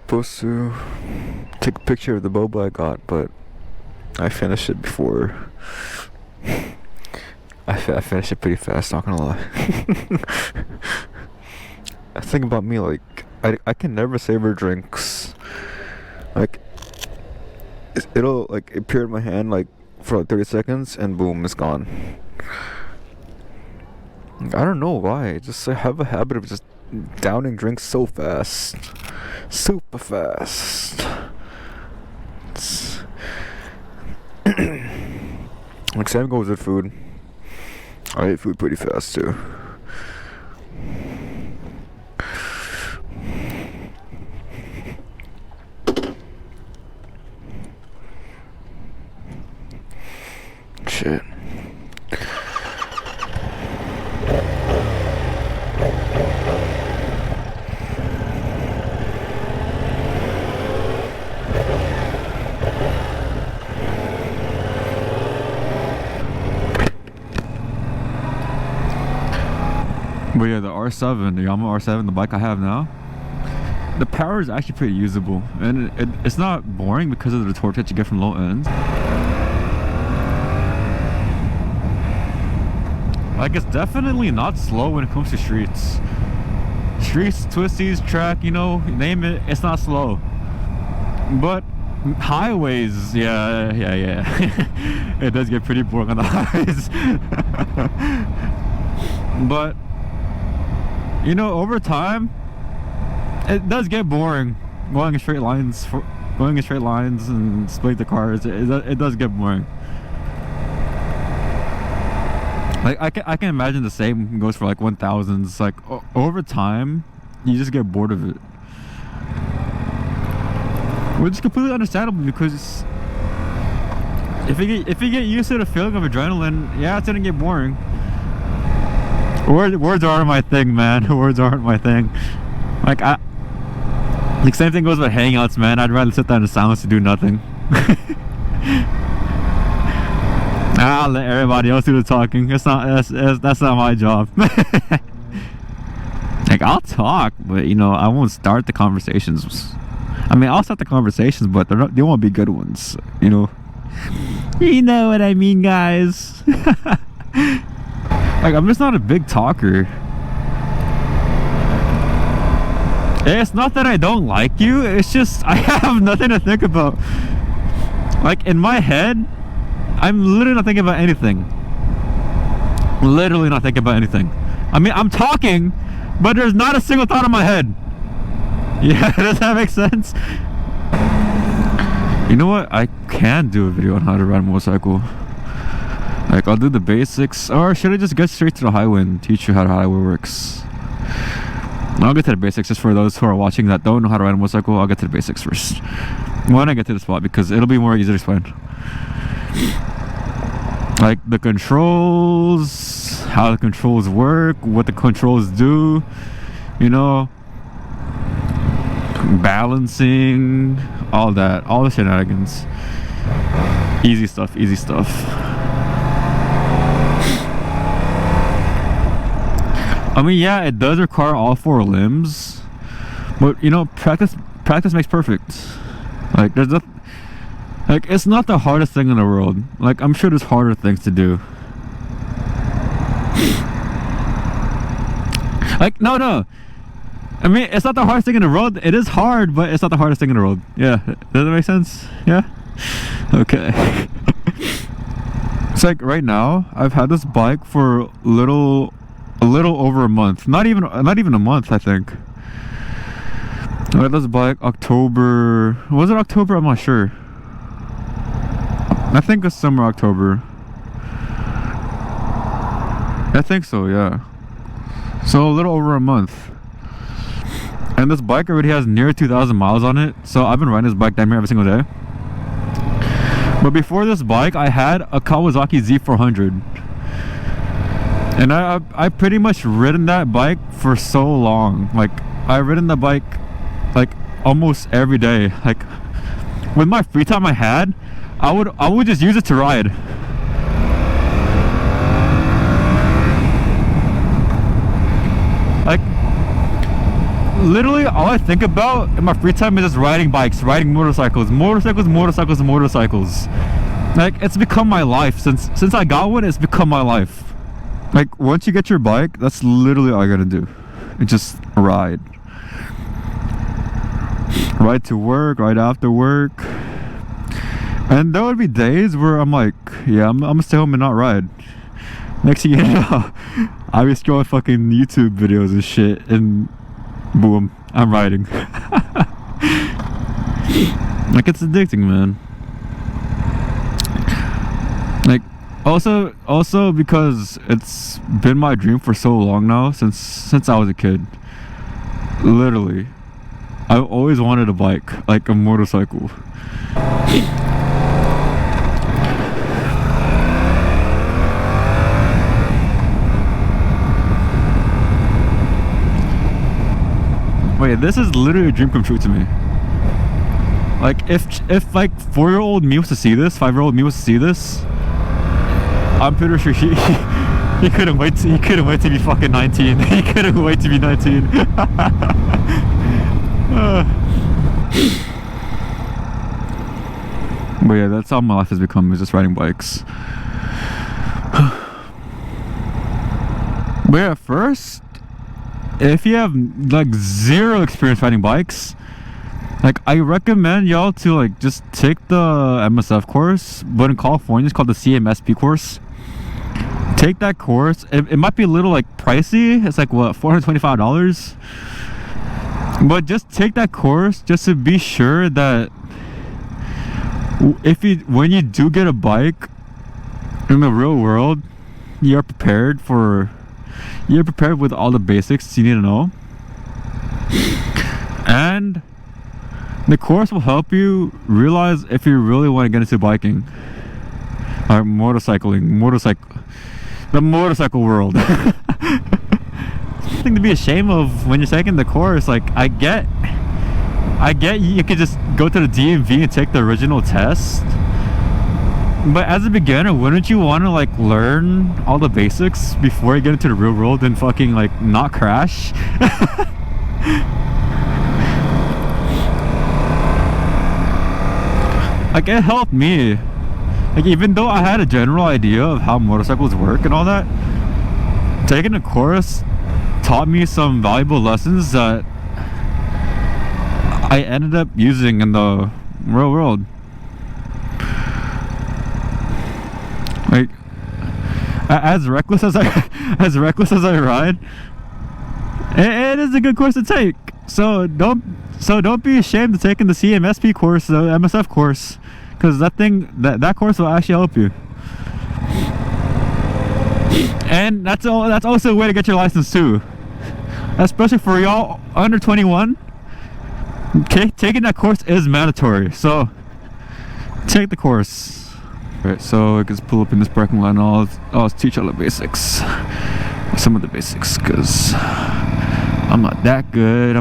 supposed to take a picture of the boba I got, but I finished it before. I finished it pretty fast, not gonna lie. The thing about me, like, I can never savor drinks. Like, it'll, like, appear in my hand, like, for like 30 seconds, and boom, it's gone. Like, I don't know why. I have a habit of just downing drinks so fast. Super fast. Like, same goes with food. I eat food pretty fast too. Shit. But yeah, the R7, the Yamaha R7, the bike I have now, the power is actually pretty usable, and it's not boring because of the torque that you get from low ends. Like, it's definitely not slow when it comes to streets, twisties, track, you know, name it, it's not slow. But highways, yeah. It does get pretty boring on the highways. But you know, over time, it does get boring going in straight lines and split the cars. It does get boring. Like, I can imagine the same goes for like 1000s. Like, over time, you just get bored of it, which is completely understandable, because if you get used to the feeling of adrenaline, yeah, it's gonna get boring. Words aren't my thing, man. Words aren't my thing. Like, same thing goes with hangouts, man. I'd rather sit there in silence to do nothing. I'll let everybody else do the talking. That's not my job. Like, I'll talk, but you know, I won't start the conversations. I mean, I'll start the conversations, but they won't be good ones. You know what I mean, guys. Like, I'm just not a big talker. It's not that I don't like you, it's just I have nothing to think about. Like, in my head, I'm literally not thinking about anything. Literally not thinking about anything. I mean, I'm talking, but there's not a single thought in my head. Yeah, does that make sense? You know what? I can do a video on how to ride a motorcycle. Like, I'll do the basics, or should I just get straight to the highway and teach you how the highway works? I'll get to the basics just for those who are watching that don't know how to ride a motorcycle. I'll get to the basics first when I get to the spot, because it'll be more easy to explain. Like, the controls, how the controls work, what the controls do, you know, balancing, all that, all the shenanigans. Easy stuff. I mean, yeah, it does require all four limbs, but you know, practice makes perfect. Like, there's nothing, like, it's not the hardest thing in the world. Like, I'm sure there's harder things to do. Like, no, I mean, it's not the hardest thing in the world. It is hard, but it's not the hardest thing in the world. Yeah, does that make sense? Yeah. Okay. It's like, right now, I've had this bike for a little over a month. Not even a month, I think. I had this bike October. Was it October? I'm not sure. I think it's summer October. I think so, yeah. So a little over a month. And this bike already has near 2,000 miles on it. So I've been riding this bike damn near every single day. But before this bike, I had a Kawasaki Z400. And I pretty much ridden that bike for so long. Like, I've ridden the bike like almost every day. Like, with my free time I had, I would just use it to ride. literally all I think about in my free time is just riding bikes, riding motorcycles. Like, it's become my life. Since I got one, it's become my life. Like, once you get your bike, that's literally all you're gonna do. It's just ride. Ride to work, ride after work. And there would be days where I'm like, yeah, I'm gonna stay home and not ride. Next thing you know, I be scrolling fucking YouTube videos and shit, and boom, I'm riding. Like, it's addicting, man. Like, also because it's been my dream for so long now, since I was a kid. Literally, I've always wanted a bike, like a motorcycle. Wait, this is literally a dream come true to me. Like, if like 4-year-old me was to see this, 5-year-old me was to see this, I'm pretty sure he couldn't wait to be fucking 19. He couldn't wait to be 19. But yeah, that's how my life has become, is just riding bikes. But yeah, first, if you have like zero experience riding bikes, like, I recommend y'all to like just take the MSF course, but in California it's called the CMSP course. Take that course. It might be a little like pricey. It's like what, $425, but just take that course just to be sure that when you do get a bike in the real world, you're prepared with all the basics you need to know. And the course will help you realize if you really want to get into biking or the motorcycle world. Something to be ashamed of when you're taking the course. Like, I get you could just go to the DMV and take the original test, but as a beginner, wouldn't you want to like learn all the basics before you get into the real world and fucking like not crash? Like, it helped me. Like, even though I had a general idea of how motorcycles work and all that, taking a course taught me some valuable lessons that I ended up using in the real world. Like, as reckless as I ride, it is a good course to take. So don't be ashamed of taking the CMSP course, the MSF course, because that course will actually help you. And that's also a way to get your license too, especially for y'all under 21. Okay, taking that course is mandatory, so take the course. Alright, so I just pull up in this parking lot and I'll teach y'all the basics, some of the basics, because I'm not that good.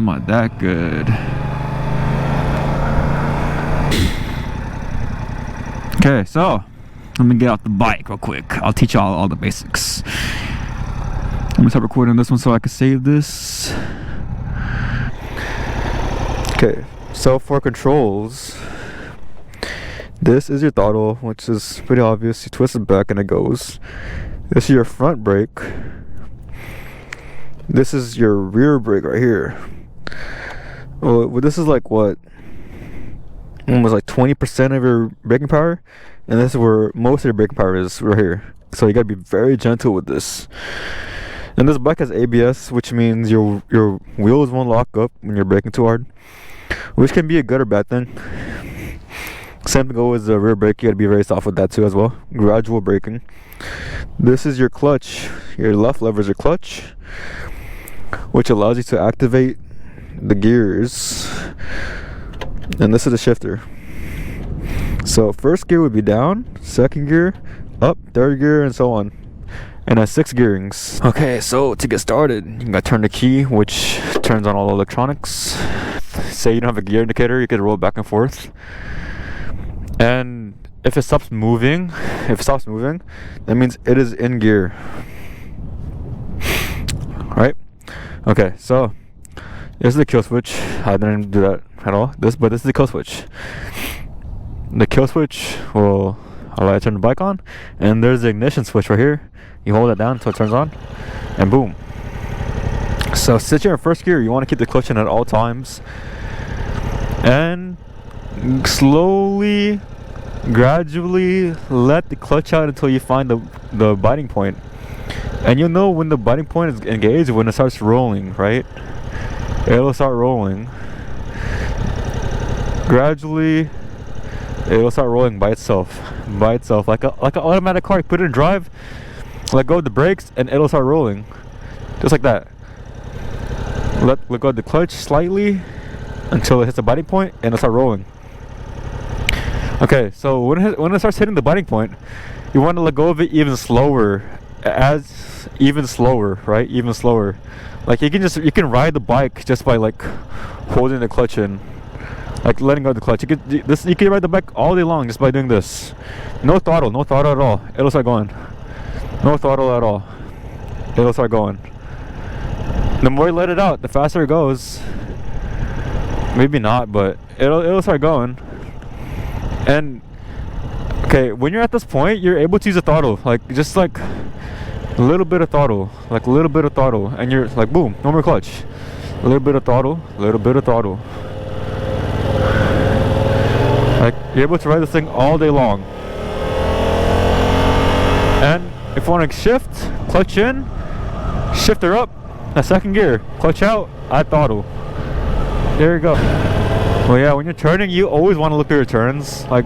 Okay, so let me get off the bike real quick. I'll teach y'all all the basics. I'm gonna start recording this one so I can save this. Okay, so for controls, this is your throttle, which is pretty obvious. You twist it back and it goes. This is your front brake. This is your rear brake right here. Well, this is like what? Almost like 20% of your braking power, and this is where most of your braking power is, right here. So you gotta be very gentle with this. And this bike has ABS, which means your wheels won't lock up when you're braking too hard, which can be a good or bad thing. Same thing with the rear brake. You gotta be very soft with that too as well. Gradual braking. This is your clutch. Your left lever is your clutch, which allows you to activate the gears. And this is the shifter. So first gear would be down, second gear up, third gear, and so on. And has 6 gearings. Okay, so to get started, you gotta turn the key, which turns on all the electronics. Say you don't have a gear indicator, you could roll back and forth. And if it stops moving, that means it is in gear. Alright? Okay, so This is the kill switch. I didn't do that at all. But this is the kill switch. The kill switch will allow you to turn the bike on, and there's the ignition switch right here. You hold it down until it turns on, and boom. So since you're in first gear, you want to keep the clutch in at all times, and slowly, gradually let the clutch out until you find the biting point. And you'll know when the biting point is engaged when it starts rolling, right? It'll start rolling. Gradually, it'll start rolling by itself, like an automatic car. You put it in drive, let go of the brakes, and it'll start rolling, just like that. Let go of the clutch slightly until it hits the biting point, and it'll start rolling. Okay, so when it starts hitting the biting point, you want to let go of it even slower, even slower, right? Even slower. Like you can ride the bike just by like holding the clutch in, like letting go of the clutch. You can ride the bike all day long just by doing this. No throttle at all. It'll start going. No throttle at all. It'll start going. The more you let it out, the faster it goes. Maybe not, but it'll start going. And okay, when you're at this point, you're able to use a throttle, like just like a little bit of throttle, and you're like boom, no more clutch. A little bit of throttle, like you're able to ride this thing all day long. And if you want to shift, clutch in, shifter up, a second gear, clutch out, add throttle. There you go. Well, yeah, when you're turning, you always want to look at your turns. Like,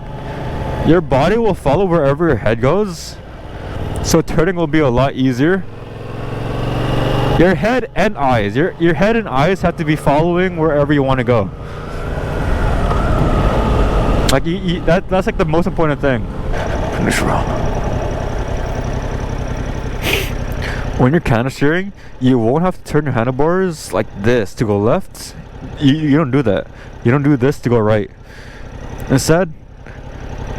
your body will follow wherever your head goes, so turning will be a lot easier. Your head and eyes, your head and eyes have to be following wherever you want to go. Like, that's like the most important thing. Finish wrong. When you're canter steering, you won't have to turn your handlebars like this to go left. You don't do that. You don't do this to go right. Instead,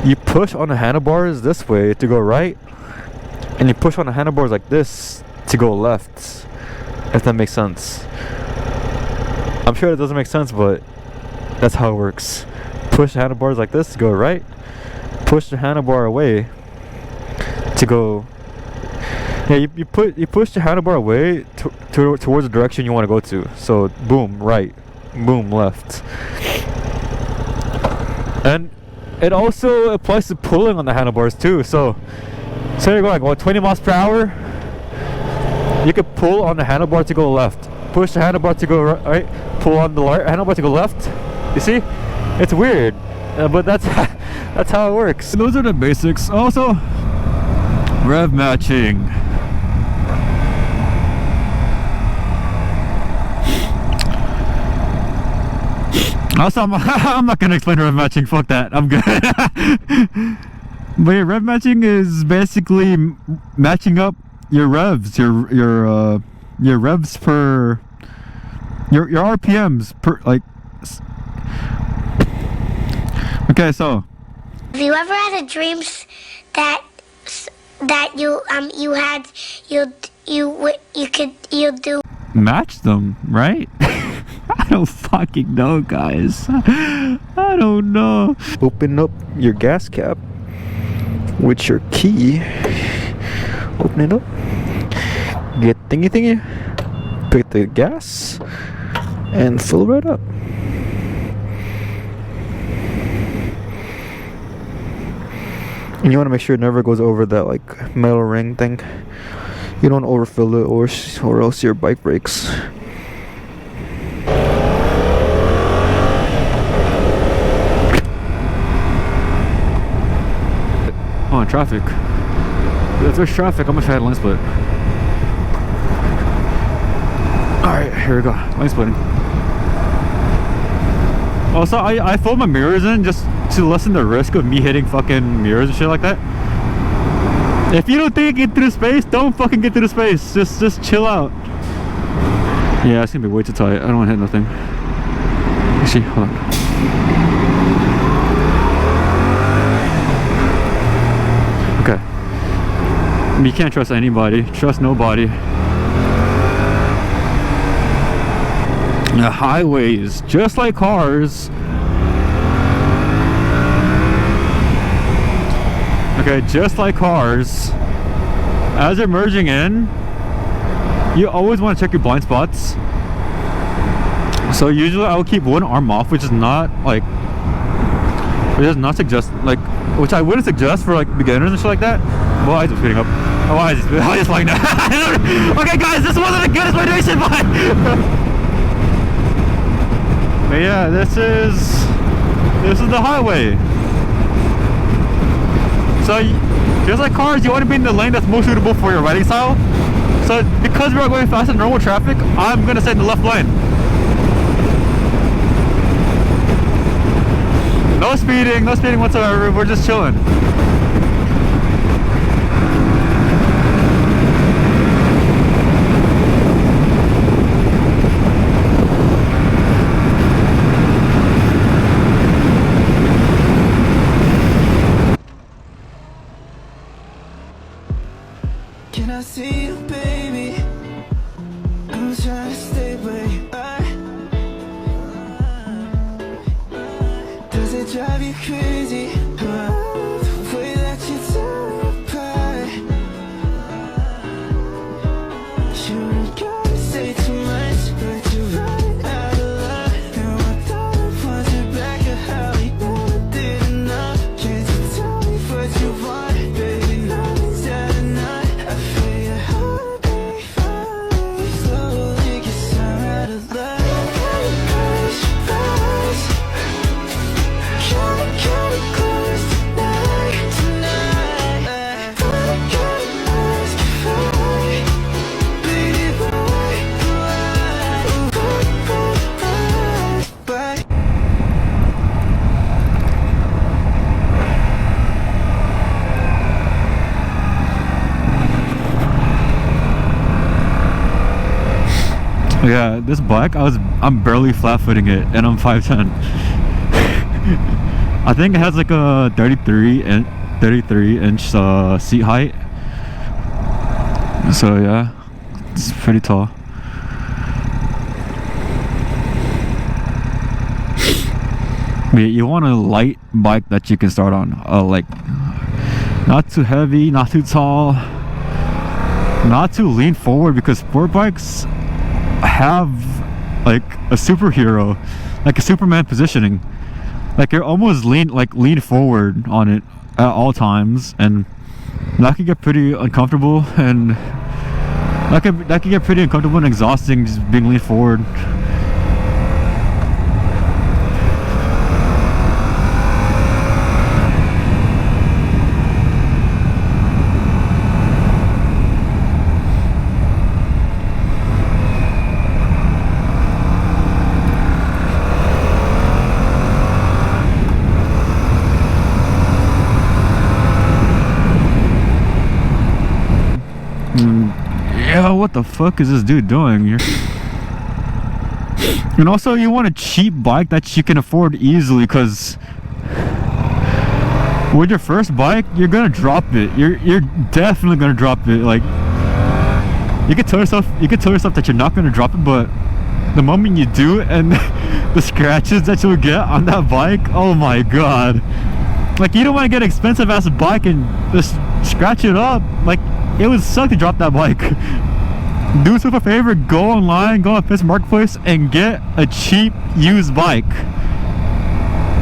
you push on the handlebars this way to go right, and you push on the handlebars like this to go left, if that makes sense. I'm sure it doesn't make sense, but that's how it works. Push the handlebars like this to go right, push the handlebar away to go. Yeah, you push the handlebar away towards the direction you want to go to. So boom right, boom left. And it also applies to pulling on the handlebars too. So say you're going like 20 miles per hour, you could pull on the handlebar to go left, push the handlebar to go right, pull on the handlebar to go left. You see, it's weird, but that's how it works. Those are the basics. Also, rev matching. Also, I'm not gonna explain rev matching. Fuck that. I'm good. But yeah, rev matching is basically matching up your revs, your revs per your RPMs per like. Okay, so. Have you ever had a dream that you do Match them, right? I don't fucking know, guys. I don't know. Open up your gas cap with your key. Open it up. Get thingy. Pick the gas and fill right up. And you want to make sure it never goes over that like metal ring thing. You don't overfill it, or else your bike breaks. Oh, traffic. If there's traffic, I'm gonna try to lane split. Alright, here we go. Lane splitting. Also, I fold my mirrors in just to lessen the risk of me hitting fucking mirrors and shit like that. If you don't think you can get through the space, don't fucking get through the space. Just chill out. Yeah, it's gonna be way too tight. I don't want to hit nothing. Let's see, hold on. Okay. You can't trust anybody. Trust nobody. The highways, just like cars. Okay, just like cars, as you're merging in, you always want to check your blind spots. So usually I will keep one arm off, which is not like, which I wouldn't suggest for like beginners and shit like that. Well, I was speeding up. Oh, I just like that. Okay, guys, this wasn't the goodest motivation, but yeah, this is the highway. So just like cars, you want to be in the lane that's most suitable for your riding style. So because we're going fast in normal traffic, I'm gonna stay in the left lane. No speeding whatsoever. We're just chilling. Can I see you, baby? I'm trying to stay where you are. Does it drive you crazy? The way that you tear me apart. You ain't gotta say too much, but you're running out of luck. And I thought I want you back, or how we never did enough. Can't you tell me what you want, baby? Nothing's out enough. I feel your heartbeat falling slowly, 'cause I'm out of luck. Kinda close tonight. But I gotta ask you why, baby, why? Yeah, this bike, I'm barely flat-footing it, and I'm 5'10". I think it has like a 33 inch seat height. So yeah, it's pretty tall. But you want a light bike that you can start on, like not too heavy, not too tall, not too lean forward, because sport bikes have like a superhero, like a Superman positioning. Like you're almost lean forward on it at all times, and that could get pretty uncomfortable, and that could get pretty uncomfortable and exhausting, just being leaned forward. Yeah, what the fuck is this dude doing here? And also, you want a cheap bike that you can afford easily, because with your first bike, you're gonna drop it. You're definitely gonna drop it. Like, you can tell yourself that you're not gonna drop it, but the moment you do, and the scratches that you'll get on that bike, oh my god! Like, you don't want to get an expensive ass bike and just scratch it up. Like, it would suck to drop that bike. Do yourself a favor, go online, go on Fist Marketplace, and get a cheap used bike.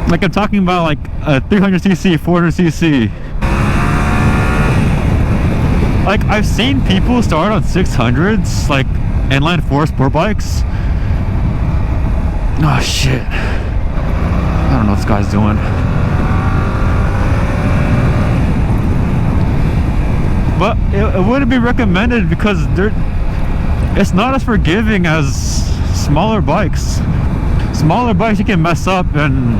Like, I'm talking about like a 300cc, 400cc. Like, I've seen people start on 600s, like inline 4 sport bikes. Oh shit. I don't know what this guy's doing. But it wouldn't be recommended, because it's not as forgiving as smaller bikes. Smaller bikes, you can mess up and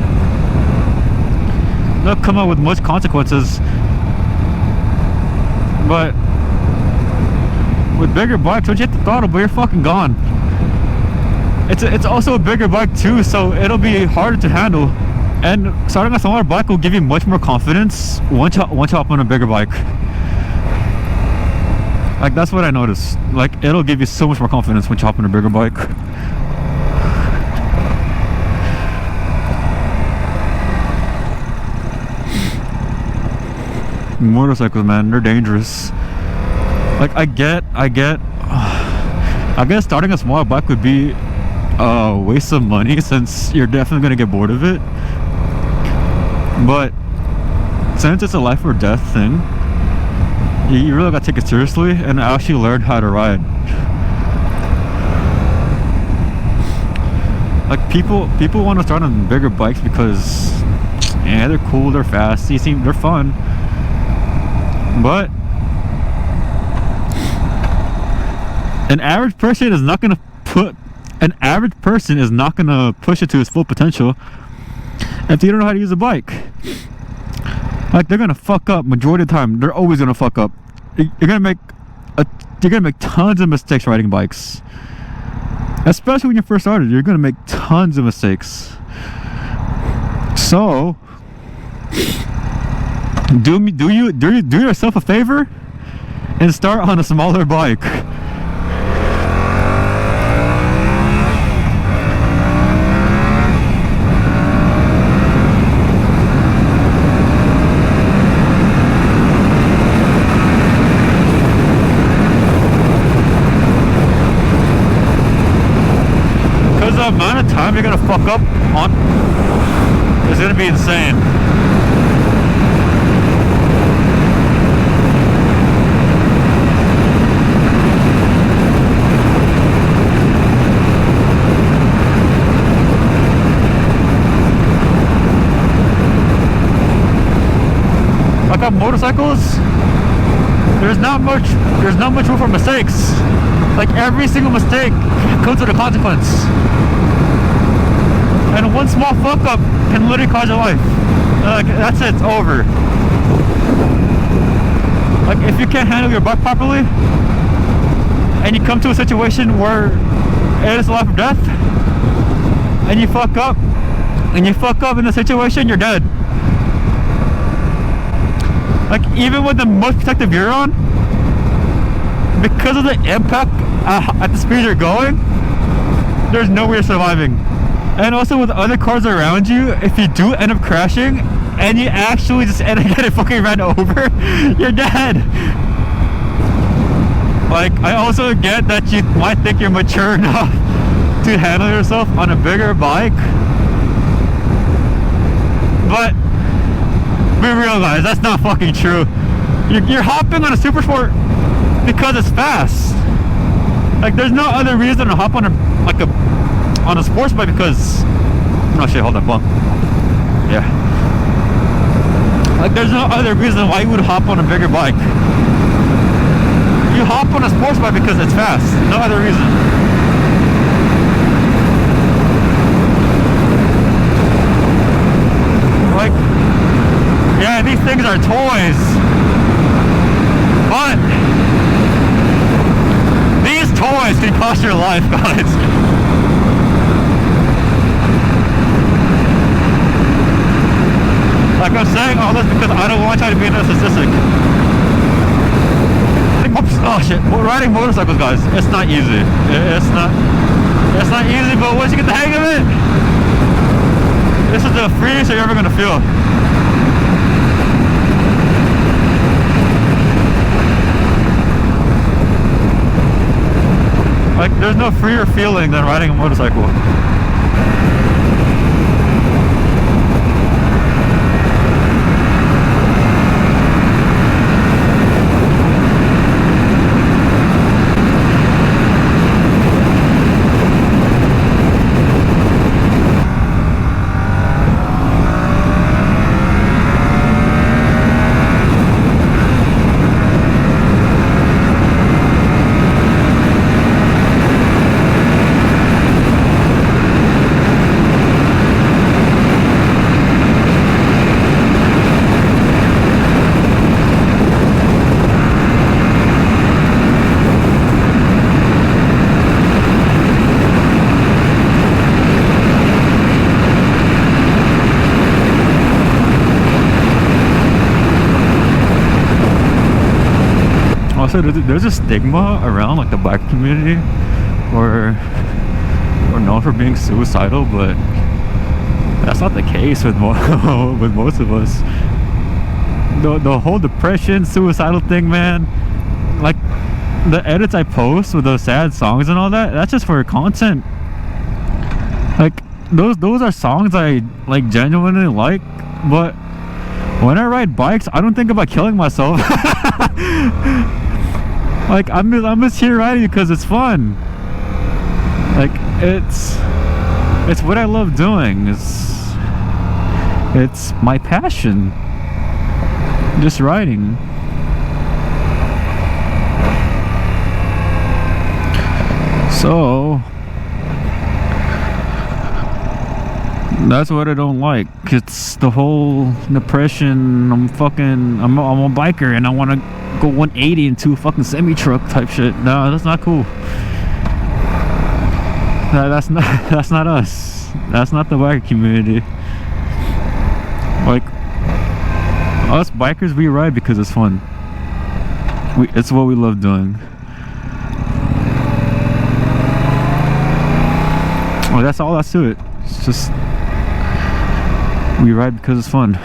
they'll come up with much consequences. But with bigger bikes, once you hit the throttle, but you're fucking gone. It's also a bigger bike too, so it'll be harder to handle. And starting a smaller bike will give you much more confidence once you hop on a bigger bike. Like, that's what I noticed. Like, it'll give you so much more confidence when you hop on a bigger bike. motorcycles, man, they're dangerous. Like I get starting a small bike would be a waste of money since you're definitely gonna get bored of it. But since it's a life or death thing, you really gotta take it seriously and actually learn how to ride. Like people want to start on bigger bikes because yeah, they're cool, they're fast, they're fun. But an average person is not gonna push it to its full potential if they don't know how to use a bike. Like they're gonna fuck up majority of the time. They're always gonna fuck up. You're gonna make tons of mistakes riding bikes. Especially when you first started, you're gonna make tons of mistakes. So do yourself a favor and start on a smaller bike. The amount of time you're gonna fuck up on is gonna be insane. Like on motorcycles, there's not much room for mistakes. Like every single mistake comes with a consequence. And one small fuck up can literally cause your life. Like that's it, it's over. Like if you can't handle your bike properly and you come to a situation where it is life or death and you fuck up in the situation, you're dead. Like even with the most protective gear on, because of the impact at the speed you're going, there's no way you're surviving. And also with other cars around you, if you do end up crashing and you actually just end up getting fucking ran over, you're dead. Like I also get that you might think you're mature enough to handle yourself on a bigger bike, but be real guys, that's not fucking true. You're hopping on a super sport because it's fast. Like there's no other reason to hop on a sports bike because no shit, hold on, bump. Yeah. Like there's no other reason why you would hop on a bigger bike. You hop on a sports bike because it's fast. No other reason. Like, yeah, these things are toys. But these toys can cost your life, guys. Like I'm saying all this because I don't want you to be a narcissistic. Oops, oh shit. Well, riding motorcycles, guys, it's not easy. It's not easy, but once you get the hang of it, this is the freest you're ever gonna feel. Like there's no freer feeling than riding a motorcycle. Also, there's a stigma around like the bike community where we're known for being suicidal, but that's not the case with with most of us. the whole depression, suicidal thing, man. Like the edits I post with those sad songs and all that, that's just for content. Like those are songs I like genuinely like, but when I ride bikes, I don't think about killing myself. Like I'm just here riding because it's fun. Like it's what I love doing. It's my passion. Just riding. So that's what I don't like. It's the whole depression. I'm a biker and I want to go 180 into a fucking semi truck type shit. No, that's not cool. That's not us. That's not the biker community. Like us bikers, we ride because it's fun. It's what we love doing. Well, that's all that's to it. It's just we ride because it's fun.